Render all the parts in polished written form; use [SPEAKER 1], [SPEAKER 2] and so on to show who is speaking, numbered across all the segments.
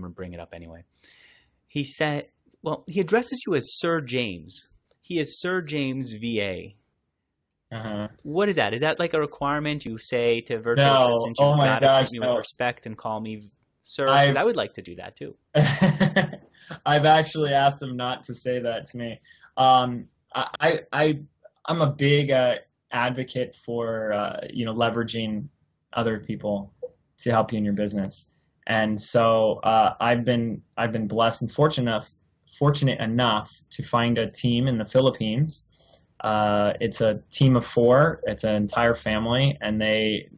[SPEAKER 1] going to bring it up anyway. He said, well, he addresses you as Sir James. He is Sir James VA. What is that? Is that like a requirement you say to virtual assistants? You've got to treat me with respect and call me sir? Because I would like to do that too.
[SPEAKER 2] I've actually asked them not to say that to me. I'm a big advocate for leveraging other people to help you in your business, and so I've been blessed and fortunate enough to find a team in the Philippines. It's a team of 4. It's an entire family, and they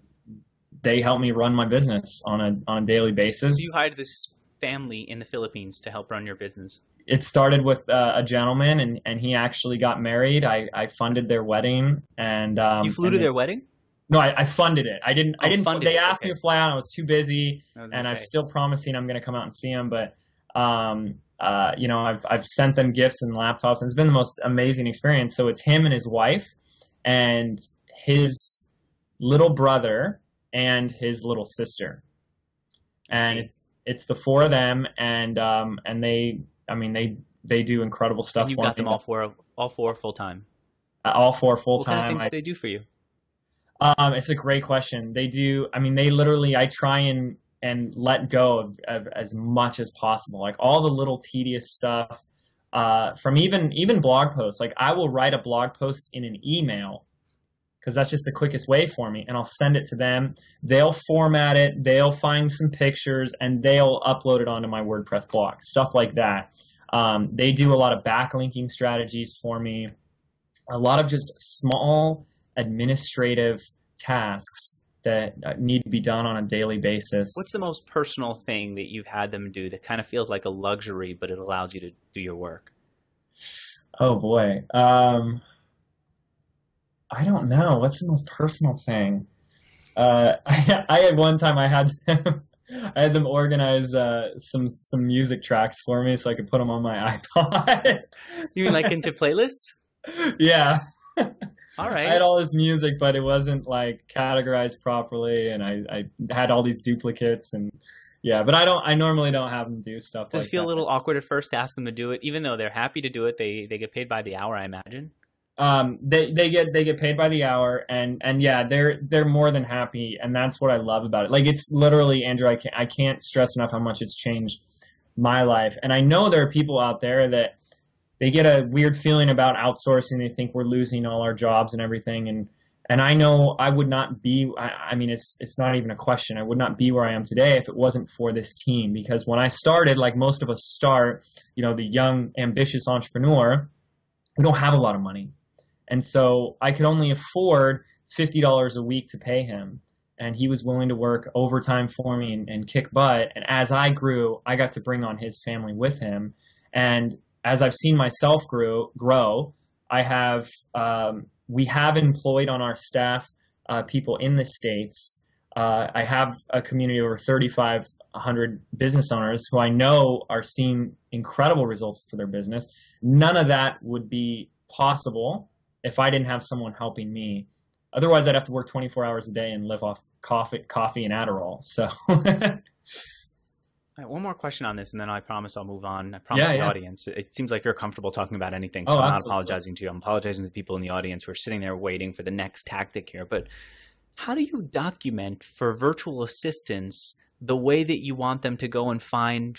[SPEAKER 2] help me run my business on a daily basis.
[SPEAKER 1] You hired this family in the Philippines to help run your business?
[SPEAKER 2] It started with a gentleman, and he actually got married. I funded their wedding, and
[SPEAKER 1] you flew to their wedding?
[SPEAKER 2] No, I funded it. I didn't. They asked me to fly out. I was too busy, and I'm still promising I'm going to come out and see them. But I've sent them gifts and laptops, and it's been the most amazing experience. So it's him and his wife, and his little brother, and his little sister, and it's the 4 of them, and they do incredible stuff.
[SPEAKER 1] You got them all four full time.
[SPEAKER 2] All 4 full time.
[SPEAKER 1] What kind of things do they do for you?
[SPEAKER 2] It's a great question. They do. I mean, they literally. I try and let go of as much as possible. Like all the little tedious stuff. From even blog posts. Like I will write a blog post in an email, because that's just the quickest way for me, and I'll send it to them. They'll format it, they'll find some pictures, and they'll upload it onto my WordPress blog, stuff like that. They do a lot of backlinking strategies for me, a lot of just small administrative tasks that need to be done on a daily basis.
[SPEAKER 1] What's the most personal thing that you've had them do that kind of feels like a luxury, but it allows you to do your work?
[SPEAKER 2] Oh boy. I don't know. What's the most personal thing? I had one time I had them organize some music tracks for me so I could put them on my iPod.
[SPEAKER 1] You mean like into playlist?
[SPEAKER 2] Yeah.
[SPEAKER 1] All right.
[SPEAKER 2] I had all this music, but it wasn't like categorized properly, and I had all these duplicates, and yeah. But I normally don't have them do stuff like that.
[SPEAKER 1] Does it feel a little awkward at first to ask them to do it, even though they're happy to do it? They get paid by the hour, I imagine.
[SPEAKER 2] They get paid by the hour, and yeah, they're more than happy, and that's what I love about it. Like it's literally, Andrew, I can't stress enough how much it's changed my life. And I know there are people out there that they get a weird feeling about outsourcing. They think we're losing all our jobs and everything. And I know I would not be, I mean, it's not even a question. I would not be where I am today if it wasn't for this team. Because when I started, like most of us start, the young, ambitious entrepreneur, we don't have a lot of money. And so I could only afford $50 a week to pay him. And he was willing to work overtime for me and kick butt. And as I grew, I got to bring on his family with him. And as I've seen myself grow, I have we have employed on our staff people in the States. I have a community of over 3,500 business owners who I know are seeing incredible results for their business. None of that would be possible if I didn't have someone helping me. Otherwise, I'd have to work 24 hours a day and live off coffee and Adderall. So.
[SPEAKER 1] All right, one more question on this, and then I promise I'll move on. I promise the audience. It seems like you're comfortable talking about anything, so I'm not apologizing to you. I'm apologizing to the people in the audience who are sitting there waiting for the next tactic here. But how do you document for virtual assistants the way that you want them to go and find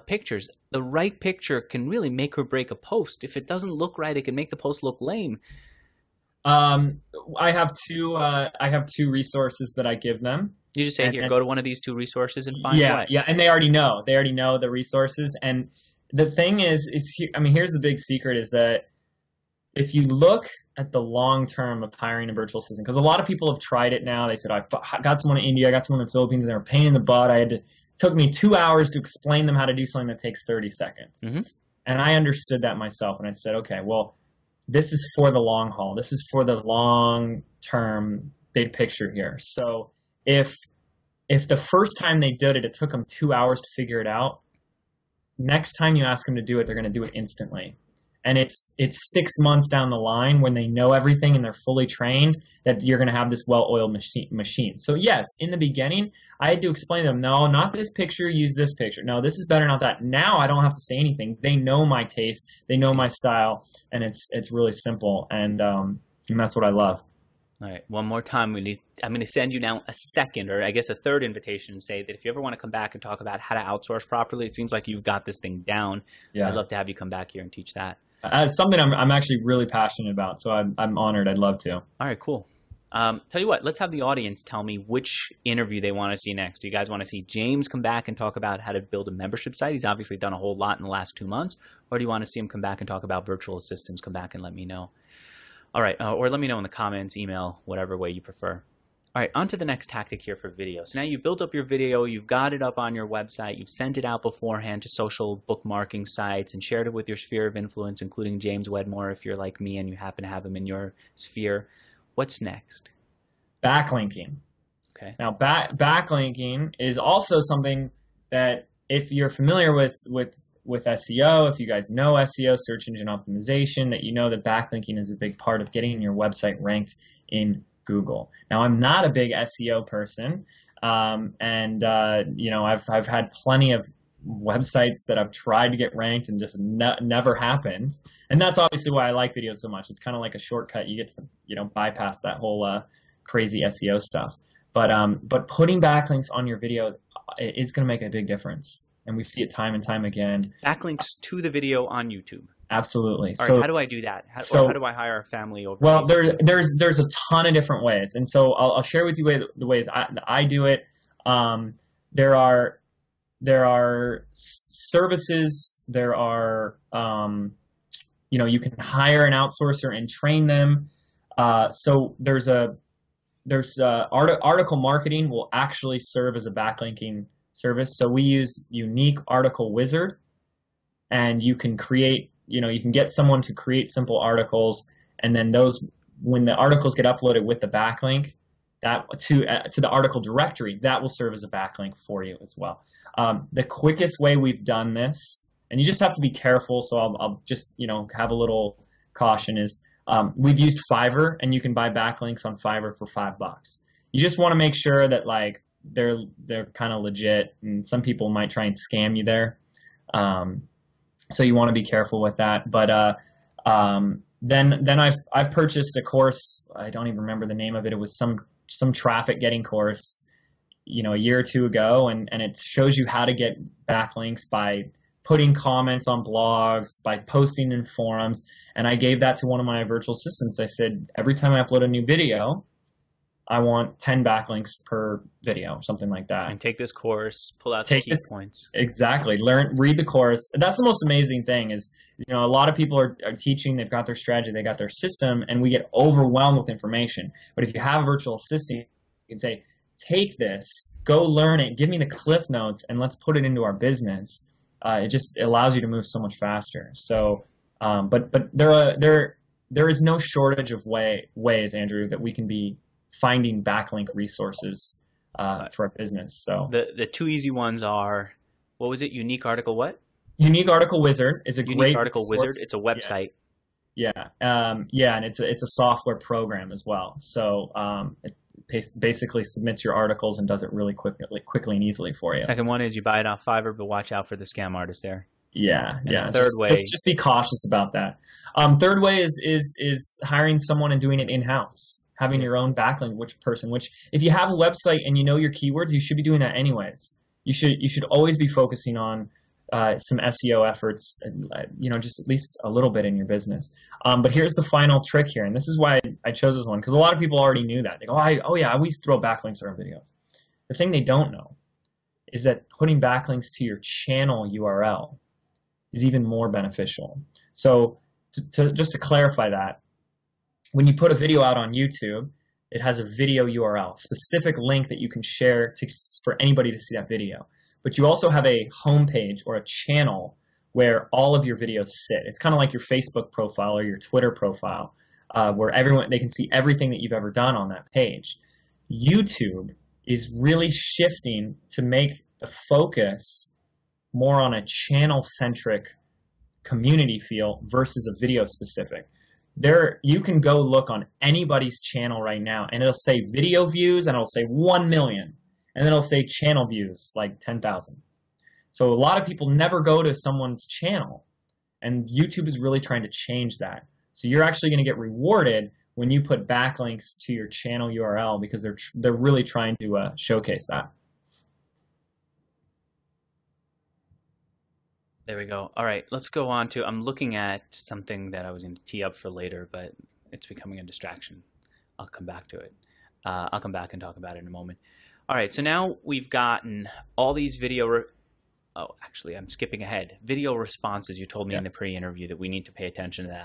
[SPEAKER 1] pictures? The right picture can really make or break a post. If it doesn't look right, it can make the post look lame.
[SPEAKER 2] I have two resources that I give them.
[SPEAKER 1] You just say, here, go to one of these 2 resources and find what.
[SPEAKER 2] Yeah, and they already know. They already know the resources. And the thing is here's the big secret, is that if you look at the long term of hiring a virtual assistant, because a lot of people have tried it now. They said, I got someone in India, I got someone in the Philippines, and they were a pain in the butt. It took me 2 hours to explain them how to do something that takes 30 seconds. Mm-hmm. And I understood that myself, and I said, okay, well, this is for the long haul. This is for the long term big picture here. So if the first time they did it, it took them 2 hours to figure it out, next time you ask them to do it, they're going to do it instantly. And it's 6 months down the line when they know everything and they're fully trained that you're going to have this well-oiled machine. So yes, in the beginning, I had to explain to them, no, not this picture, use this picture. No, this is better, not that. Now I don't have to say anything. They know my taste, they know my style, and it's really simple. And that's what I love.
[SPEAKER 1] All right, one more time. I'm going to send you now a second, or I guess a third invitation, and say that if you ever want to come back and talk about how to outsource properly, it seems like you've got this thing down. Yeah. I'd love to have you come back here and teach that.
[SPEAKER 2] Something I'm actually really passionate about, so I'm honored. I'd love to.
[SPEAKER 1] All right, cool. Tell you what, let's have the audience tell me which interview they want to see next. Do you guys want to see James come back and talk about how to build a membership site? He's obviously done a whole lot in the last 2 months. Or do you want to see him come back and talk about virtual assistants? Come back and let me know. All right, or let me know in the comments, email, whatever way you prefer. All right, on to the next tactic here for video. So now you've built up your video, you've got it up on your website, you've sent it out beforehand to social bookmarking sites and shared it with your sphere of influence, including James Wedmore if you're like me and you happen to have him in your sphere. What's next?
[SPEAKER 2] Backlinking.
[SPEAKER 1] Okay.
[SPEAKER 2] Now, backlinking is also something that if you're familiar with SEO, if you guys know SEO, search engine optimization, that you know that backlinking is a big part of getting your website ranked in Google. Now, I'm not a big SEO person, and you know, I've had plenty of websites that I've tried to get ranked and just never happened. And that's obviously why I like videos so much. It's kind of like a shortcut. You get to, you know, bypass that whole crazy SEO stuff. But putting backlinks on your video is going to make a big difference. And we see it time and time again.
[SPEAKER 1] Backlinks to the video on YouTube.
[SPEAKER 2] Absolutely.
[SPEAKER 1] All right, how do I do that? How do I hire a family over?
[SPEAKER 2] Well, there's a ton of different ways, and so I'll share with you the ways I do it. There are services. There are you know, you can hire an outsourcer and train them. So there's article marketing will actually serve as a backlinking service. So we use Unique Article Wizard, and you can create, you know, you can get someone to create simple articles, and then those, when the articles get uploaded with the backlink that to the article directory, that will serve as a backlink for you as well. The quickest way we've done this, and you just have to be careful, so I'll just, you know, have a little caution, is we've used Fiverr, and you can buy backlinks on Fiverr for $5. You just want to make sure that, like, they're kind of legit, and some people might try and scam you there. So you want to be careful with that. But then I've purchased a course. I don't even remember the name of it. It was some traffic getting course, you know, a year or two ago, and it shows you how to get backlinks by putting comments on blogs, by posting in forums. And I gave that to one of my virtual assistants. I said, every time I upload a new video, I want 10 backlinks per video or something like that.
[SPEAKER 1] And take this course, pull out the key points.
[SPEAKER 2] Exactly. Read the course. That's the most amazing thing is, you know, a lot of people are teaching, they've got their strategy, they got their system, and we get overwhelmed with information. But if you have a virtual assistant, you can say, take this, go learn it, give me the cliff notes, and let's put it into our business. It allows you to move so much faster. So, but there is no shortage of ways, Andrew, that we can be finding backlink resources for our business. So
[SPEAKER 1] the two easy ones are, what was it? Unique Article what?
[SPEAKER 2] Unique Article Wizard is a
[SPEAKER 1] Unique
[SPEAKER 2] great
[SPEAKER 1] Article Wizard. It's a website.
[SPEAKER 2] Yeah, and it's a software program as well. So it basically submits your articles and does it really quickly and easily for you.
[SPEAKER 1] Second one is you buy it off Fiverr, but watch out for the scam artist there.
[SPEAKER 2] Yeah,
[SPEAKER 1] and
[SPEAKER 2] yeah.
[SPEAKER 1] Third way,
[SPEAKER 2] just be cautious about that. Third way is hiring someone and doing it in-house. Having your own backlink which if you have a website and you know your keywords, you should be doing that anyways. You should always be focusing on some SEO efforts, you know, just at least a little bit in your business. But here's the final trick here, and this is why I chose this one, because a lot of people already knew that. They go, oh yeah, I always throw backlinks on our videos. The thing they don't know is that putting backlinks to your channel URL is even more beneficial. So just to clarify that, when you put a video out on YouTube, it has a video URL, a specific link that you can share for anybody to see that video. But you also have a homepage or a channel where all of your videos sit. It's kind of like your Facebook profile or your Twitter profile, where they can see everything that you've ever done on that page. YouTube is really shifting to make the focus more on a channel-centric community feel versus a video specific. There, you can go look on anybody's channel right now, and it'll say video views, and it'll say 1 million, and then it'll say channel views like 10,000. So a lot of people never go to someone's channel, and YouTube is really trying to change that. So you're actually going to get rewarded when you put backlinks to your channel URL, because they're really trying to showcase that.
[SPEAKER 1] There we go. All right, let's go on to, I'm looking at something that I was going to tee up for later, but it's becoming a distraction. I'll come back to it. I'll come back and talk about it in a moment. All right, so now we've gotten all these video, oh, actually, I'm skipping ahead. Video responses, you told me in the pre-interview that we need to pay attention to that.